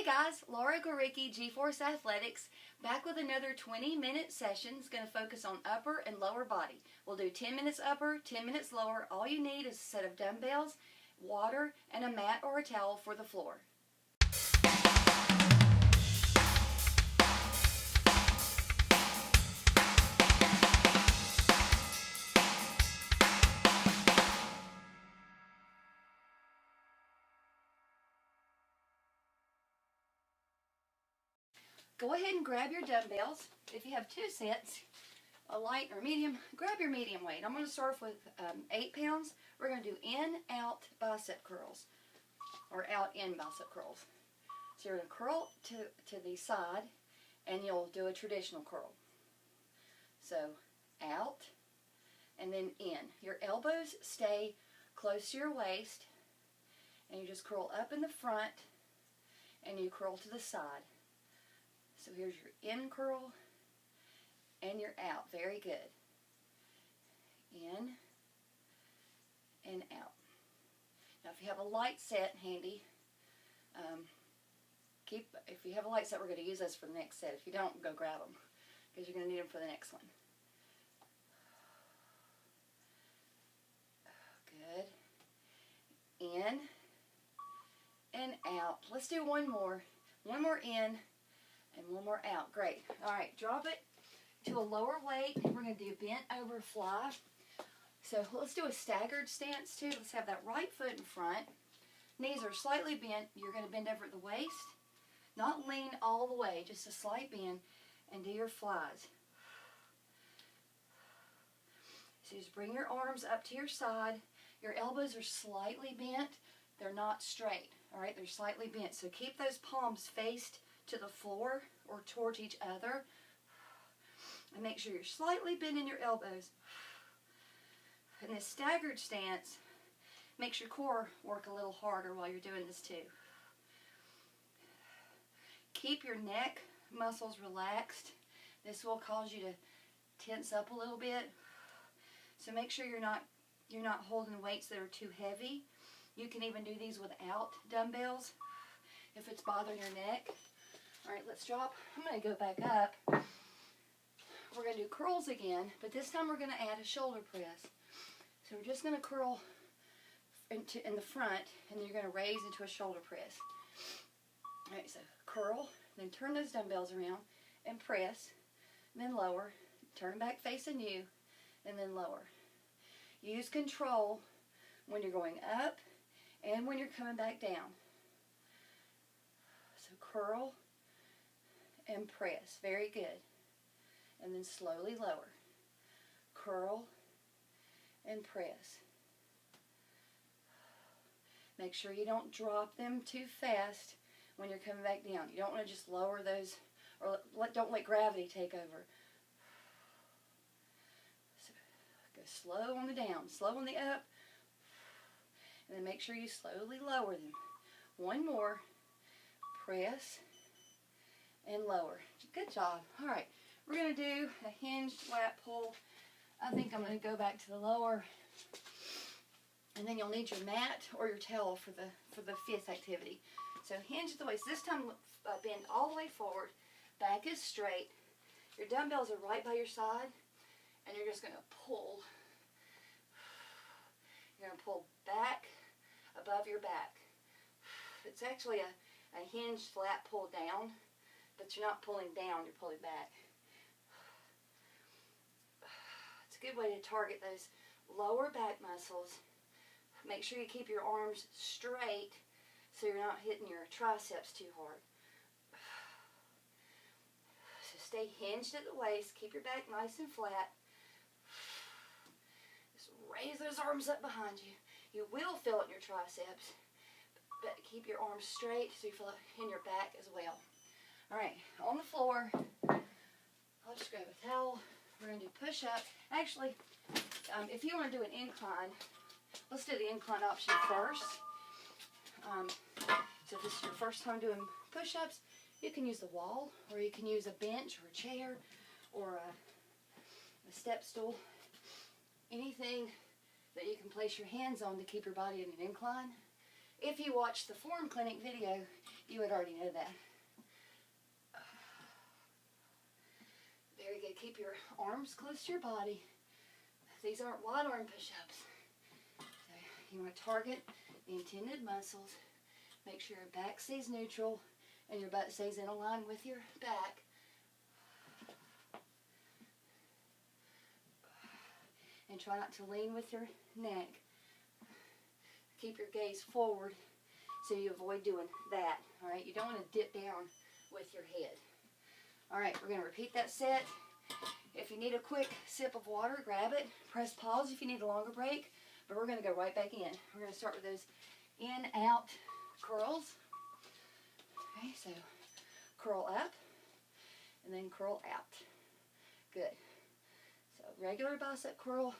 guys, Laura Gorycki, G-Force Athletics, back with another 20-minute session. It's going to focus on upper and lower body. We'll do 10 minutes upper, 10 minutes lower. All you need is a set of dumbbells, water, and a mat or a towel for the floor. Go ahead and grab your dumbbells. If you have two sets, a light or medium, grab your medium weight. I'm going to start off with 8 pounds. We're going to do in-out bicep curls, or out-in bicep curls. So you're going to curl to the side, and you'll do a traditional curl. So out, and then in. Your elbows stay close to your waist, and you just curl up in the front, and you curl to the side. So here's your in curl and your out. Very good. In and out. Now if you have a light set handy, if you have a light set, we're going to use this for the next set. If you don't, go grab them because you're going to need them for the next one. Good. In and out. Let's do one more. One more in and one more out. Great. All right, drop it to a lower weight. We're going to do bent over fly. So let's do a staggered stance too. Let's have that right foot in front. Knees are slightly bent. You're going to bend over at the waist. Not lean all the way, just a slight bend, and do your flies. So just bring your arms up to your side. Your elbows are slightly bent. They're not straight. All right, they're slightly bent. So keep those palms faced to the floor or towards each other, and make sure you're slightly bending your elbows. In this staggered stance, makes your core work a little harder while you're doing this too. Keep your neck muscles relaxed. This will cause you to tense up a little bit. So make sure you're not holding weights that are too heavy. You can even do these without dumbbells if it's bothering your neck. All right, let's drop. I'm going to go back up. We're going to do curls again, but this time we're going to add a shoulder press. So we're just going to curl in the front, and then you're going to raise into a shoulder press. All right, so curl, then turn those dumbbells around and press, and then lower. Turn back facing you, and then lower. Use control when you're going up and when you're coming back down. So curl and press. Very good. And then slowly lower. Curl and press. Make sure you don't drop them too fast when you're coming back down. You don't want to just lower those, or don't let gravity take over. So go slow on the down, slow on the up, and then make sure you slowly lower them. One more. Press and lower. Good job. All right, we're going to do a hinged lat pull. I think I'm going to go back to the lower, and then you'll need your mat or your towel for the fifth activity. So hinge the waist. This time bend all the way forward. Back is straight. Your dumbbells are right by your side, and you're just going to pull. You're going to pull back above your back. It's actually a hinged lat pull down, but you're not pulling down, you're pulling back. It's a good way to target those lower back muscles. Make sure you keep your arms straight so you're not hitting your triceps too hard. So stay hinged at the waist, keep your back nice and flat. Just raise those arms up behind you. You will feel it in your triceps, but keep your arms straight so you feel it in your back as well. All right, on the floor, I'll just grab a towel. We're going to do push-up. Actually, if you want to do an incline, let's do the incline option first. So if this is your first time doing push-ups, you can use the wall, or you can use a bench or a chair or a step stool. Anything that you can place your hands on to keep your body in an incline. If you watched the Form Clinic video, you would already know that. Very good. Keep your arms close to your body. These aren't wide arm push-ups. So you want to target the intended muscles. Make sure your back stays neutral and your butt stays in a line with your back. And try not to lean with your neck. Keep your gaze forward so you avoid doing that. All right, you don't want to dip down with your head. All right, we're going to repeat that set. If you need a quick sip of water, grab it. Press pause if you need a longer break. But we're going to go right back in. We're going to start with those in-out curls. Okay, so curl up and then curl out. Good. So regular bicep curl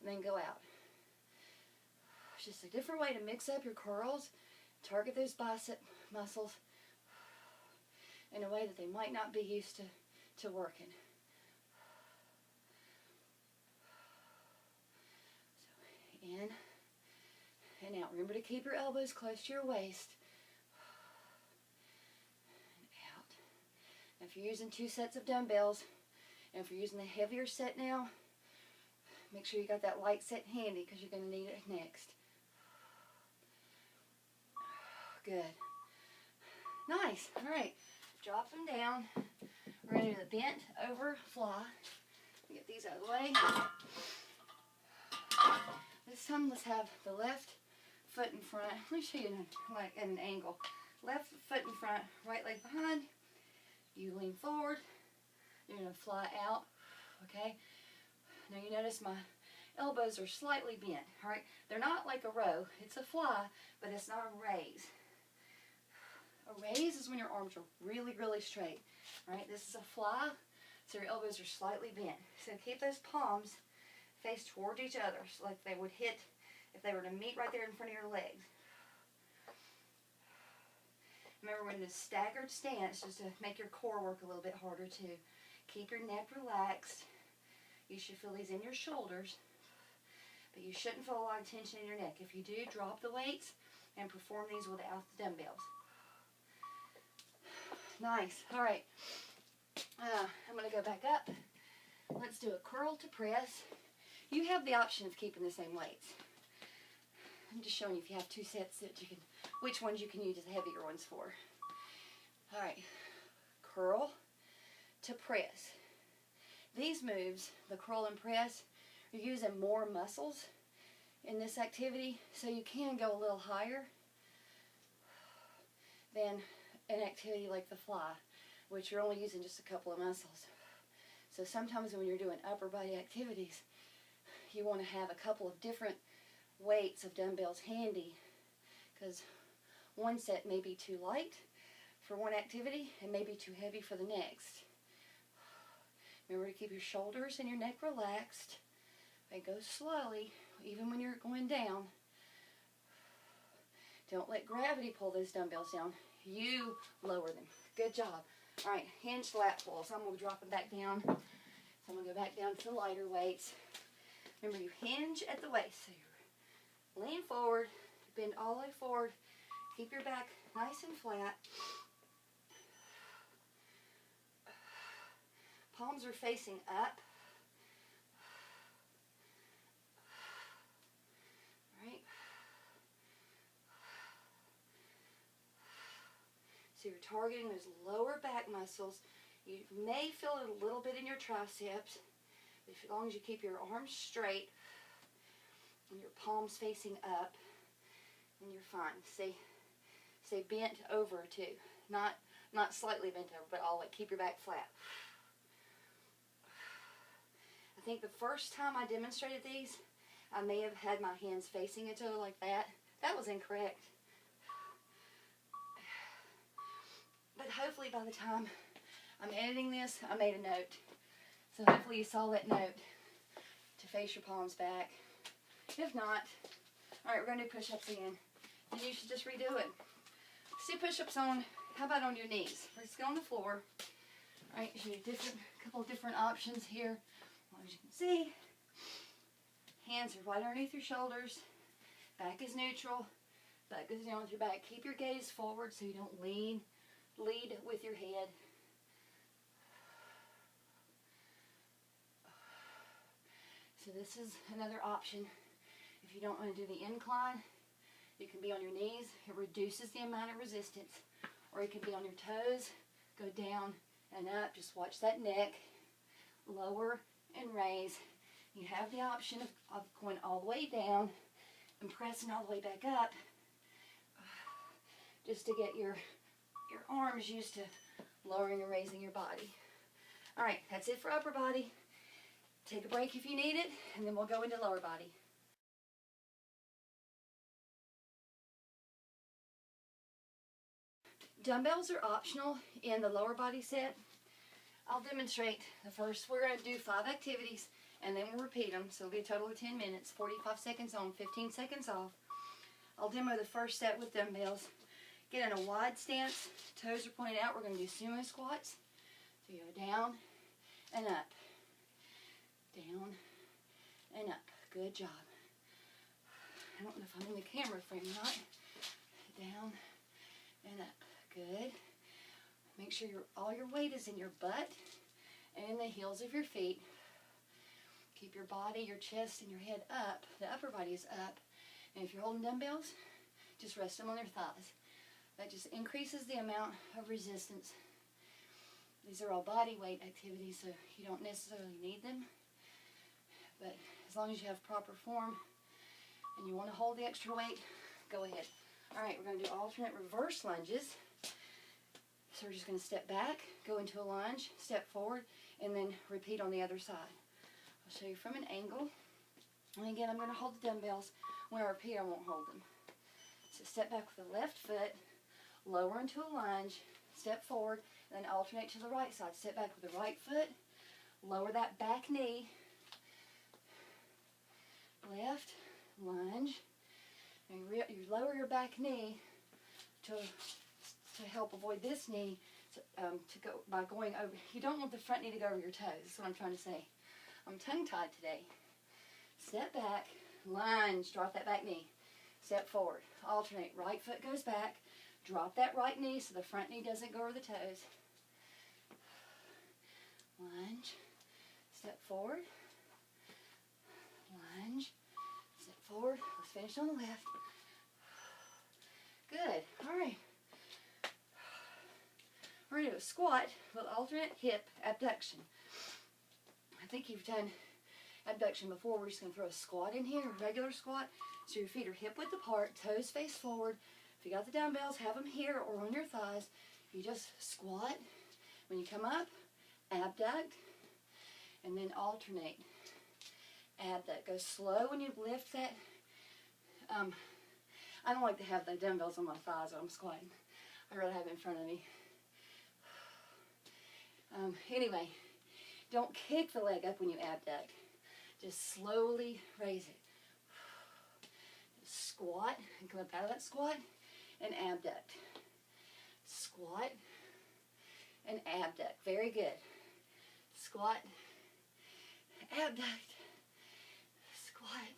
and then go out. It's just a different way to mix up your curls. Target those bicep muscles in a way that they might not be used to working. So in and out. Remember to keep your elbows close to your waist. And out. Now if you're using 2 sets of dumbbells, and if you're using the heavier set now, make sure you got that light set handy because you're going to need it next. Good. Nice. All right. Drop them down. We're going to do the bent over fly. Get these out of the way. This time let's have the left foot in front. Let me show you like at an angle. Left foot in front, right leg behind. You lean forward. You're going to fly out. Okay? Now you notice my elbows are slightly bent. All right? They're not like a row. It's a fly, but it's not a raise. A raise is when your arms are really, really straight. All right? This is a fly, so your elbows are slightly bent. So keep those palms face toward each other, so like they would hit if they were to meet right there in front of your legs. Remember, we're in this staggered stance just to make your core work a little bit harder too. Keep your neck relaxed. You should feel these in your shoulders, but you shouldn't feel a lot of tension in your neck. If you do, drop the weights and perform these without the dumbbells. Nice. All right. I'm going to go back up. Let's do a curl to press. You have the option of keeping the same weights. I'm just showing you if you have 2 sets that you can, which ones you can use the heavier ones for. All right. Curl to press. These moves, the curl and press, you're using more muscles in this activity, so you can go a little higher than an activity like the fly, which you're only using just a couple of muscles. So sometimes when you're doing upper body activities, you want to have a couple of different weights of dumbbells handy, because one set may be too light for one activity and may be too heavy for the next. Remember to keep your shoulders and your neck relaxed and go slowly, even when you're going down. Don't let gravity pull those dumbbells down. You lower them. Good job. All right, hinged lat pull. So I'm going to drop them back down. So I'm going to go back down to the lighter weights. Remember, you hinge at the waist. So you lean forward, bend all the way forward. Keep your back nice and flat. Palms are facing up. All right. So you're targeting those lower back muscles. You may feel it a little bit in your triceps, but as long as you keep your arms straight and your palms facing up, then you're fine. Stay bent over too. Not slightly bent over, but all the way. Keep your back flat. I think the first time I demonstrated these, I may have had my hands facing each other like that. That was incorrect. But hopefully by the time I'm editing this, I made a note. So hopefully you saw that note to face your palms back. If not, all right, we're going to do push-ups again. And you should just redo it. Let's do push-ups on, how about on your knees? Let's go on the floor. All right, you do a couple of different options here. As you can see, hands are right underneath your shoulders. Back is neutral. Butt goes down with your back. Keep your gaze forward so you don't lead with your head. So this is another option. If you don't want to do the incline, you can be on your knees. It reduces the amount of resistance. Or you can be on your toes, go down and up. Just watch that neck, lower and raise. You have the option of going all the way down and pressing all the way back up, just to get your arms used to lowering and raising your body. All right, that's it for upper body. Take a break if you need it, and then we'll go into lower body. Dumbbells are optional in the lower body set. I'll demonstrate the first. We're going to do 5 activities, and then we'll repeat them. So it'll be a total of 10 minutes, 45 seconds on, 15 seconds off. I'll demo the first set with dumbbells. Get in a wide stance. Toes are pointed out. We're going to do sumo squats. So you go down and up. Down and up. Good job. I don't know if I'm in the camera frame or not. Down and up. Good. Make sure all your weight is in your butt and in the heels of your feet. Keep your body, your chest, and your head up. The upper body is up. And if you're holding dumbbells, just rest them on their thighs. That just increases the amount of resistance. These are all body weight activities, so you don't necessarily need them. But as long as you have proper form and you want to hold the extra weight, go ahead. All right, we're going to do alternate reverse lunges. So we're just going to step back, go into a lunge, step forward, and then repeat on the other side. I'll show you from an angle. And again, I'm going to hold the dumbbells. When I repeat, I won't hold them. So step back with the left foot, lower into a lunge, step forward, then alternate to the right side. Step back with the right foot, lower that back knee, left, lunge, and you lower your back knee to help avoid this knee to go by going over. You don't want the front knee to go over your toes. That's what I'm trying to say. I'm tongue-tied today. Step back, lunge, drop that back knee. Step forward, alternate. Right foot goes back. Drop that right knee so the front knee doesn't go over the toes. Lunge, step forward, lunge, step forward. Let's finish on the left. Good. All right. We're going to do a squat with alternate hip abduction. I think you've done abduction before. We're just going to throw a squat in here, a regular squat. So your feet are hip width apart, toes face forward. If you got the dumbbells, have them here or on your thighs. You just squat. When you come up, abduct, and then alternate. Abduct. Go slow when you lift that. I don't like to have the dumbbells on my thighs when I'm squatting. I'd rather have it in front of me. Anyway, don't kick the leg up when you abduct. Just slowly raise it. Just squat and come up out of that squat and abduct. Squat and abduct. Very good. Squat, abduct, squat.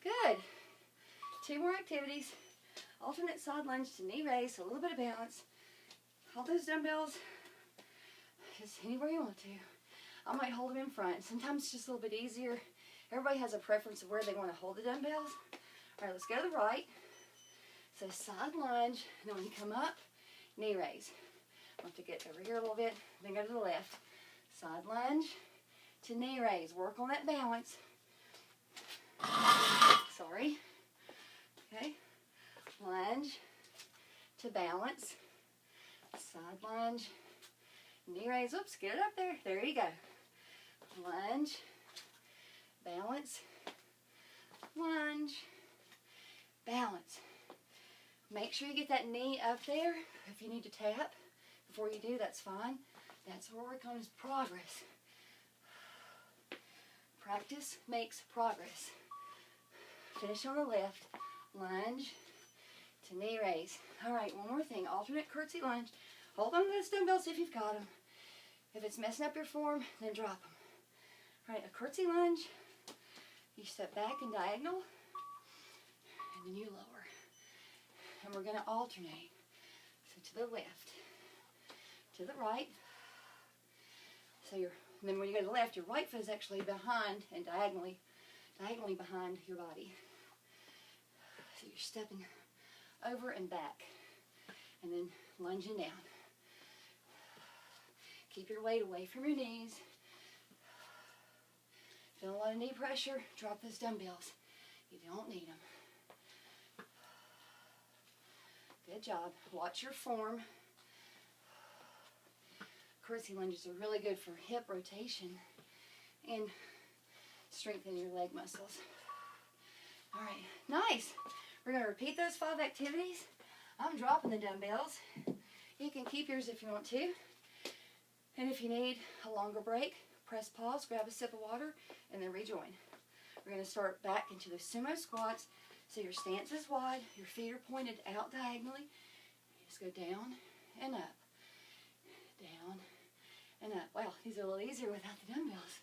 Good. 2 more activities. Alternate side lunge to knee raise, so a little bit of balance. Hold those dumbbells just anywhere you want to. I might hold them in front. Sometimes it's just a little bit easier. Everybody has a preference of where they want to hold the dumbbells. All right, let's go to the right. So side lunge, and then when you come up, knee raise. I'll have to get over here a little bit, then go to the left. Side lunge to knee raise. Work on that balance. Sorry. Okay. Lunge to balance. Side lunge. Knee raise. Oops, get it up there. There you go. Lunge. Balance. Lunge. Balance. Make sure you get that knee up there. If you need to tap before you do, that's fine. That's what we're working on is progress. Practice makes progress. Finish on the left. Lunge to knee raise. All right, one more thing. Alternate curtsy lunge. Hold on to those dumbbells if you've got them. If it's messing up your form, then drop them. All right, a curtsy lunge. You step back and diagonal, and then you lower. and we're going to alternate. So to the left, to the right. So then when you go to the left, your right foot is actually behind and diagonally behind your body. So you're stepping over and back, and then lunging down. Keep your weight away from your knees. Feel a lot of knee pressure, drop those dumbbells. You don't need them. Good job. Watch your form. Curtsy lunges are really good for hip rotation and strengthening your leg muscles. All right, nice. We're going to repeat those 5 activities. I'm dropping the dumbbells. You can keep yours if you want to. And if you need a longer break, press pause, grab a sip of water, and then rejoin. We're going to start back into the sumo squats. So your stance is wide, your feet are pointed out diagonally. You just go down and up, down and up. Wow, these are a little easier without the dumbbells.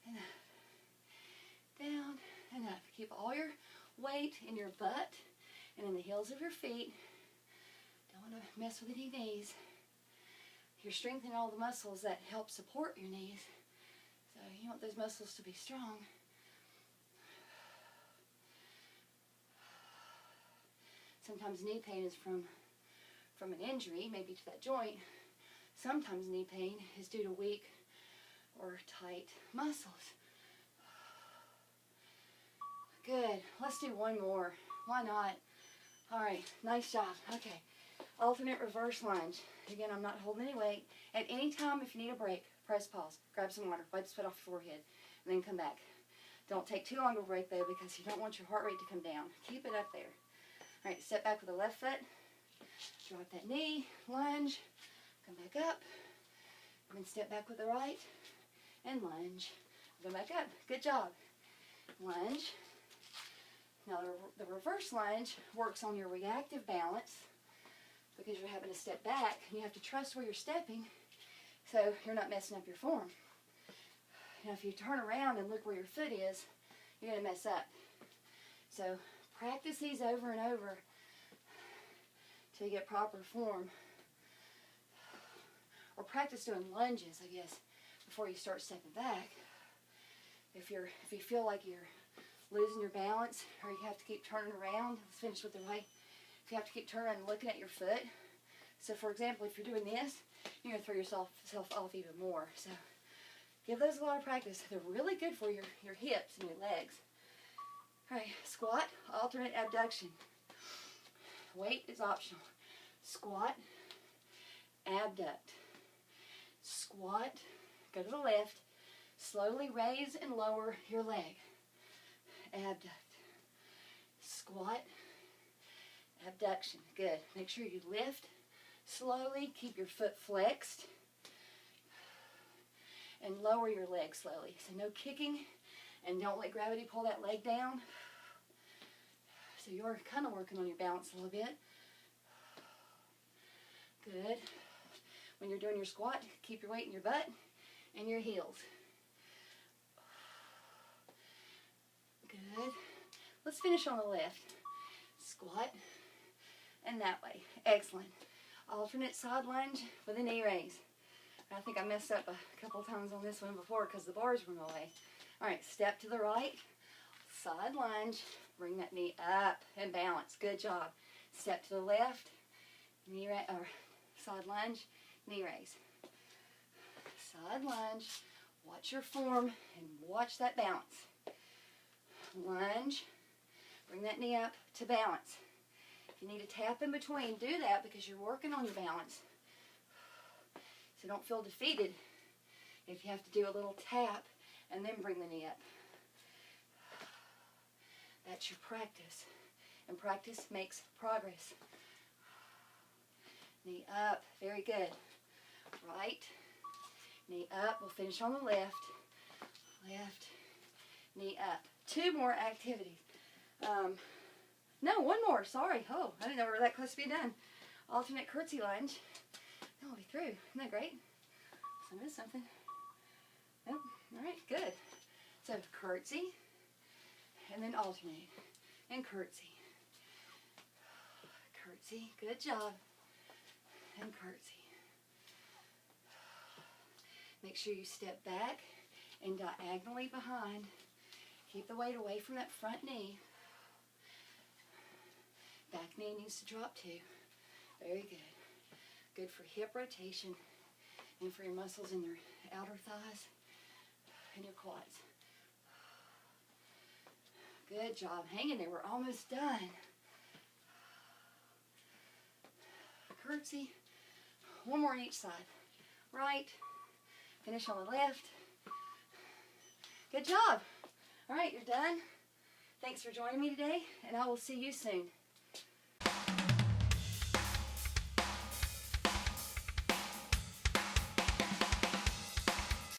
And up, down and up. Keep all your weight in your butt and in the heels of your feet. Don't want to mess with any knees. You're strengthening all the muscles that help support your knees. So you want those muscles to be strong. Sometimes knee pain is from an injury, maybe to that joint. Sometimes knee pain is due to weak or tight muscles. Good. Let's do one more. Why not? All right. Nice job. Okay. Alternate reverse lunge. Again, I'm not holding any weight. At any time, if you need a break, press pause. Grab some water. Wipe the sweat off your forehead. And then come back. Don't take too long of a break, though, because you don't want your heart rate to come down. Keep it up there. All right. Step back with the left foot. Drop that knee. Lunge. Come back up. And then step back with the right. And lunge. Go back up. Good job. Lunge. Now, the reverse lunge works on your reactive balance because you're having to step back and you have to trust where you're stepping so you're not messing up your form. Now, if you turn around and look where your foot is, you're going to mess up. So practice these over and over till you get proper form. Or practice doing lunges, I guess, before you start stepping back. If you feel like you're losing your balance, or you have to keep turning around. Let's finish with the right. If you have to keep turning around and looking at your foot. So, for example, if you're doing this, you're going to throw yourself off even more. So, give those a lot of practice. They're really good for your hips and your legs. All right, squat, alternate abduction. Weight is optional. Squat, abduct. Squat, go to the left. Slowly raise and lower your leg. Abduct. Squat. Abduction. Good. Make sure you lift slowly. Keep your foot flexed. And lower your leg slowly. So no kicking. And don't let gravity pull that leg down. So you're kind of working on your balance a little bit. Good. When you're doing your squat, keep your weight in your butt and your heels. Good. Let's finish on the left. Squat and that way. Excellent. Alternate side lunge with a knee raise. I think I messed up a couple times on this one before because the bars were in the way. All right, step to the right. Side lunge. Bring that knee up and balance. Good job. Step to the left. Knee or side lunge. Knee raise. Side lunge. Watch your form and watch that balance. Lunge. Bring that knee up to balance. If you need a tap in between, do that because you're working on your balance. So don't feel defeated if you have to do a little tap and then bring the knee up. That's your practice. And practice makes progress. Knee up. Very good. Right. Knee up. We'll finish on the left. Left. Knee up. 2 more activities. No, 1 more. Sorry. Oh, I didn't know we were that close to being done. Alternate curtsy lunge. Then we'll be through. Isn't that great? So I missed something. Nope. All right. Good. So curtsy. And then alternate. And curtsy. curtsy. Good job. And curtsy. Make sure you step back and diagonally behind. Keep the weight away from that front knee. Back knee needs to drop too. Very good. Good for hip rotation and for your muscles in your outer thighs and your quads. Good job. Hang in there. We're almost done. Curtsy. One more on each side. Right. Finish on the left. Good job. All right, you're done. Thanks for joining me today, and I will see you soon.